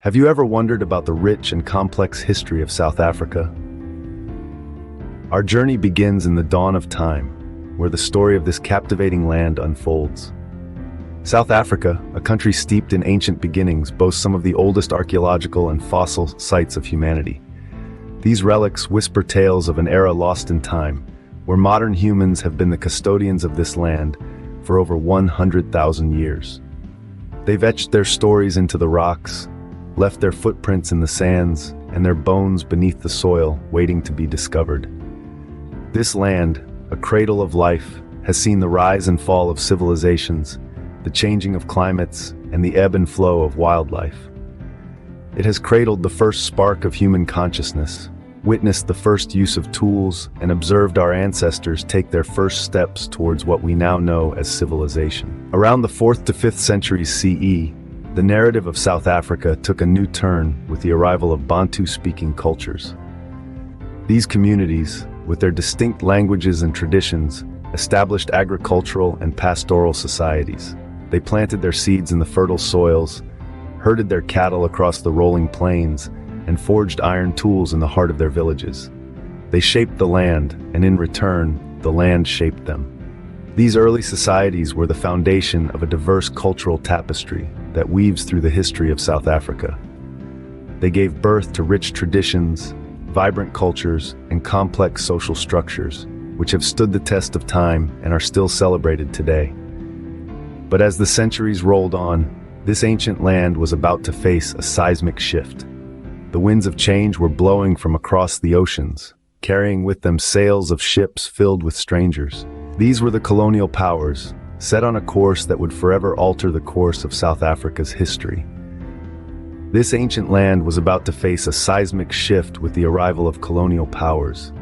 Have you ever wondered about the rich and complex history of South Africa? Our journey begins in the dawn of time, where the story of this captivating land unfolds. South Africa, a country steeped in ancient beginnings, boasts some of the oldest archaeological and fossil sites of humanity. These relics whisper tales of an era lost in time, where modern humans have been the custodians of this land for over 100,000 years. They've etched their stories into the rocks, left their footprints in the sands, and their bones beneath the soil, waiting to be discovered. This land, a cradle of life, has seen the rise and fall of civilizations, the changing of climates, and the ebb and flow of wildlife. It has cradled the first spark of human consciousness, witnessed the first use of tools, and observed our ancestors take their first steps towards what we now know as civilization. Around the 4th to 5th centuries CE, the narrative of South Africa took a new turn with the arrival of Bantu-speaking cultures. These communities, with their distinct languages and traditions, established agricultural and pastoral societies. They planted their seeds in the fertile soils, herded their cattle across the rolling plains, and forged iron tools in the heart of their villages. They shaped the land, and in return, the land shaped them. These early societies were the foundation of a diverse cultural tapestry that weaves through the history of South Africa. They gave birth to rich traditions, vibrant cultures, and complex social structures, which have stood the test of time and are still celebrated today. But as the centuries rolled on, this ancient land was about to face a seismic shift. The winds of change were blowing from across the oceans, carrying with them sails of ships filled with strangers. These were the colonial powers, set on a course that would forever alter the course of South Africa's history. This ancient land was about to face a seismic shift with the arrival of colonial powers.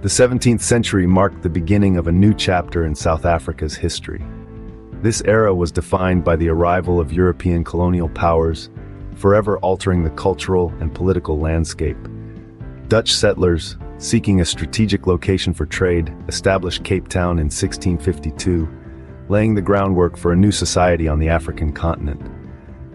The 17th century marked the beginning of a new chapter in South Africa's history. This era was defined by the arrival of European colonial powers, forever altering the cultural and political landscape. Dutch settlers, seeking a strategic location for trade, established Cape Town in 1652, laying the groundwork for a new society on the African continent.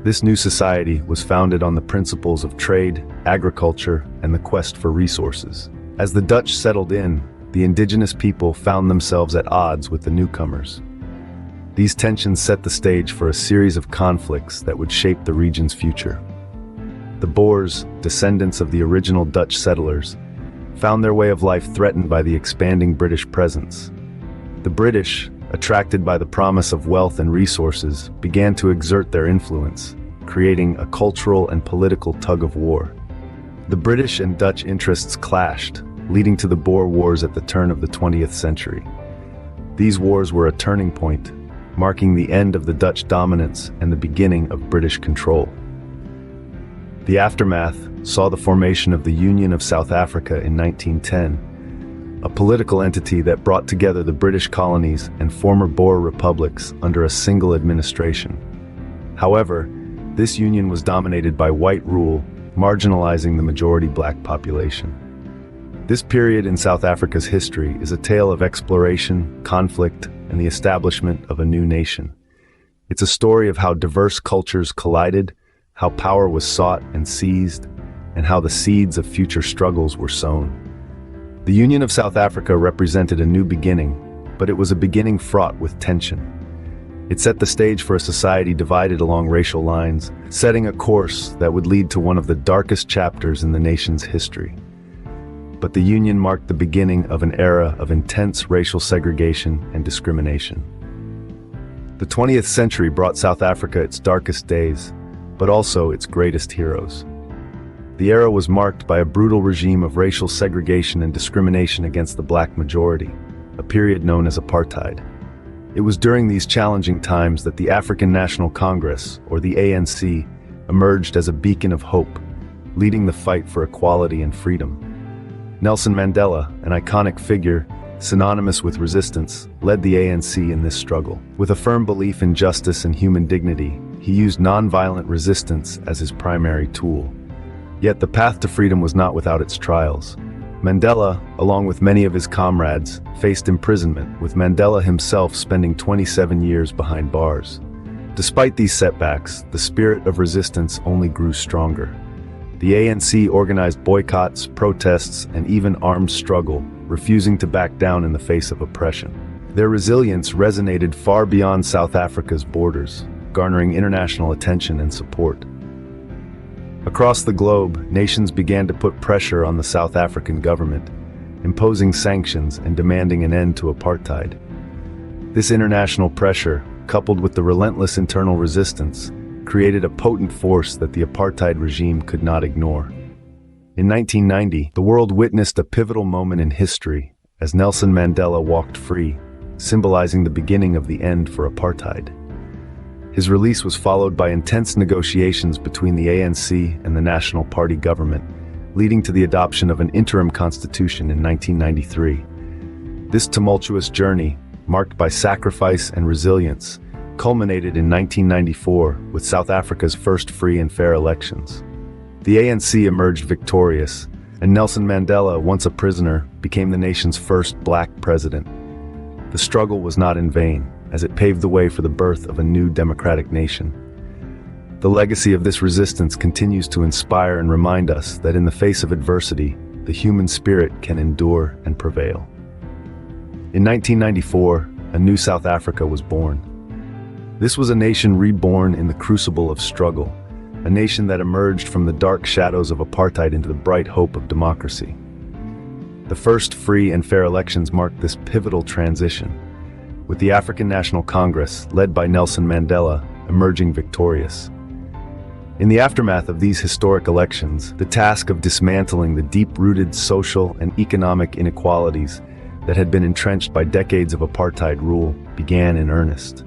This new society was founded on the principles of trade, agriculture, and the quest for resources. As the Dutch settled in, the indigenous people found themselves at odds with the newcomers. These tensions set the stage for a series of conflicts that would shape the region's future. The Boers, descendants of the original Dutch settlers, found their way of life threatened by the expanding British presence. The British, attracted by the promise of wealth and resources, began to exert their influence, creating a cultural and political tug-of-war. The British and Dutch interests clashed, leading to the Boer Wars at the turn of the 20th century. These wars were a turning point, marking the end of the Dutch dominance and the beginning of British control. The aftermath saw the formation of the Union of South Africa in 1910, a political entity that brought together the British colonies and former Boer republics under a single administration. However, this union was dominated by white rule, marginalizing the majority black population. This period in South Africa's history is a tale of exploration, conflict, and the establishment of a new nation. It's a story of how diverse cultures collided, how power was sought and seized, and how the seeds of future struggles were sown. The Union of South Africa represented a new beginning, but it was a beginning fraught with tension. It set the stage for a society divided along racial lines, setting a course that would lead to one of the darkest chapters in the nation's history. But the Union marked the beginning of an era of intense racial segregation and discrimination. The 20th century brought South Africa its darkest days, but also its greatest heroes. The era was marked by a brutal regime of racial segregation and discrimination against the black majority, a period known as apartheid. It was during these challenging times that the African National Congress, or the ANC, emerged as a beacon of hope, leading the fight for equality and freedom. Nelson Mandela, an iconic figure synonymous with resistance, led the ANC in this struggle. With a firm belief in justice and human dignity, he used nonviolent resistance as his primary tool. Yet the path to freedom was not without its trials. Mandela, along with many of his comrades, faced imprisonment, with Mandela himself spending 27 years behind bars. Despite these setbacks, the spirit of resistance only grew stronger. The ANC organized boycotts, protests, and even armed struggle, refusing to back down in the face of oppression. Their resilience resonated far beyond South Africa's borders, garnering international attention and support. Across the globe, nations began to put pressure on the South African government, imposing sanctions and demanding an end to apartheid. This international pressure, coupled with the relentless internal resistance, created a potent force that the apartheid regime could not ignore. In 1990, the world witnessed a pivotal moment in history as Nelson Mandela walked free, symbolizing the beginning of the end for apartheid. His release was followed by intense negotiations between the ANC and the National Party government, leading to the adoption of an interim constitution in 1993. This tumultuous journey, marked by sacrifice and resilience, culminated in 1994 with South Africa's first free and fair elections. The ANC emerged victorious, and Nelson Mandela, once a prisoner, became the nation's first black president. The struggle was not in vain, as it paved the way for the birth of a new democratic nation. The legacy of this resistance continues to inspire and remind us that in the face of adversity, the human spirit can endure and prevail. In 1994, a new South Africa was born. This was a nation reborn in the crucible of struggle, a nation that emerged from the dark shadows of apartheid into the bright hope of democracy. The first free and fair elections marked this pivotal transition, with the African National Congress, led by Nelson Mandela, emerging victorious. In the aftermath of these historic elections, the task of dismantling the deep-rooted social and economic inequalities that had been entrenched by decades of apartheid rule began in earnest.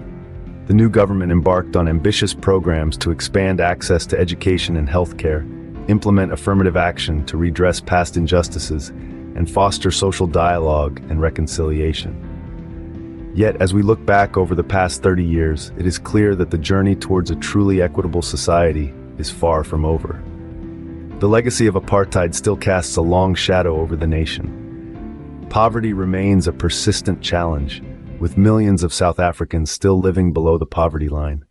The new government embarked on ambitious programs to expand access to education and healthcare, implement affirmative action to redress past injustices, and foster social dialogue and reconciliation. Yet, as we look back over the past 30 years, it is clear that the journey towards a truly equitable society is far from over. The legacy of apartheid still casts a long shadow over the nation. Poverty remains a persistent challenge, with millions of South Africans still living below the poverty line.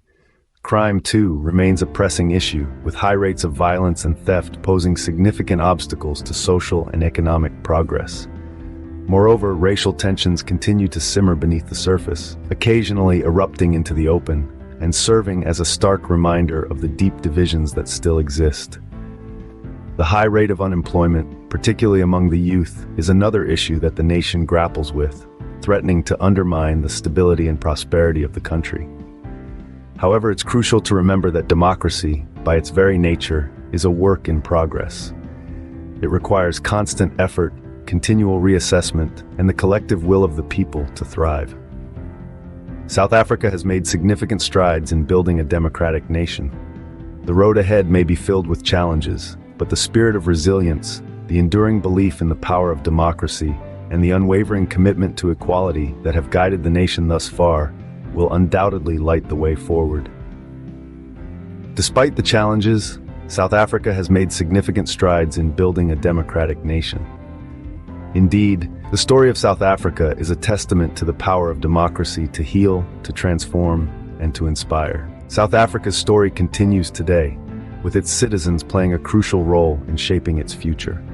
Crime, too, remains a pressing issue, with high rates of violence and theft posing significant obstacles to social and economic progress. Moreover, racial tensions continue to simmer beneath the surface, occasionally erupting into the open, and serving as a stark reminder of the deep divisions that still exist. The high rate of unemployment, particularly among the youth, is another issue that the nation grapples with, threatening to undermine the stability and prosperity of the country. However, it's crucial to remember that democracy, by its very nature, is a work in progress. It requires constant effort, continual reassessment, and the collective will of the people to thrive. South Africa has made significant strides in building a democratic nation. The road ahead may be filled with challenges, but the spirit of resilience, the enduring belief in the power of democracy, and the unwavering commitment to equality that have guided the nation thus far will undoubtedly light the way forward. Despite the challenges, South Africa has made significant strides in building a democratic nation. Indeed, the story of South Africa is a testament to the power of democracy to heal, to transform, and to inspire. South Africa's story continues today, with its citizens playing a crucial role in shaping its future.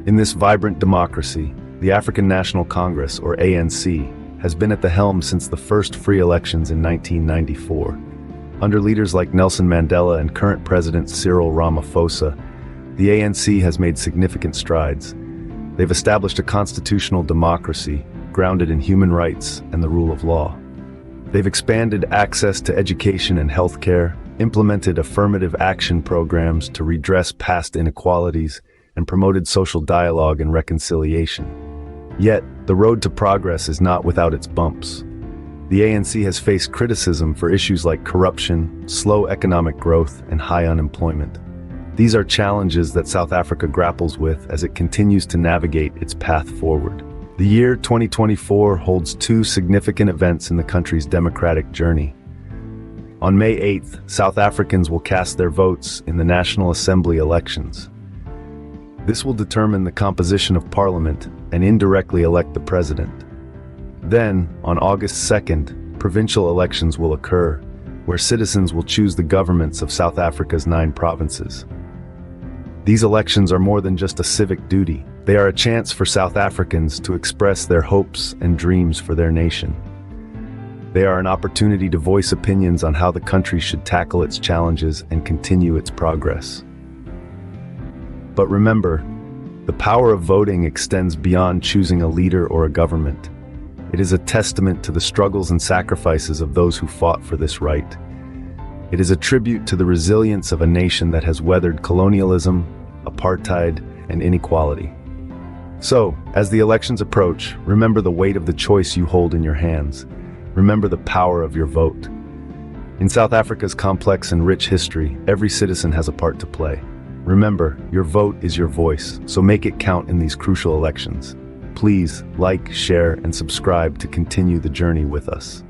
In this vibrant democracy, the African National Congress, or ANC, has been at the helm since the first free elections in 1994. Under leaders like Nelson Mandela and current President Cyril Ramaphosa, the ANC has made significant strides. They've established a constitutional democracy grounded in human rights and the rule of law. They've expanded access to education and healthcare, implemented affirmative action programs to redress past inequalities, and promoted social dialogue and reconciliation. Yet, the road to progress is not without its bumps. The ANC has faced criticism for issues like corruption, slow economic growth, and high unemployment. These are challenges that South Africa grapples with as it continues to navigate its path forward. The year 2024 holds two significant events in the country's democratic journey. On May 8th, South Africans will cast their votes in the National Assembly elections. This will determine the composition of parliament and indirectly elect the president. Then, on August 2nd, provincial elections will occur, where citizens will choose the governments of South Africa's 9 provinces. These elections are more than just a civic duty. They are a chance for South Africans to express their hopes and dreams for their nation. They are an opportunity to voice opinions on how the country should tackle its challenges and continue its progress. But remember, the power of voting extends beyond choosing a leader or a government. It is a testament to the struggles and sacrifices of those who fought for this right. It is a tribute to the resilience of a nation that has weathered colonialism, apartheid, and inequality. So, as the elections approach, remember the weight of the choice you hold in your hands. Remember the power of your vote. In South Africa's complex and rich history, every citizen has a part to play. Remember, your vote is your voice, so make it count in these crucial elections. Please like, share, and subscribe to continue the journey with us.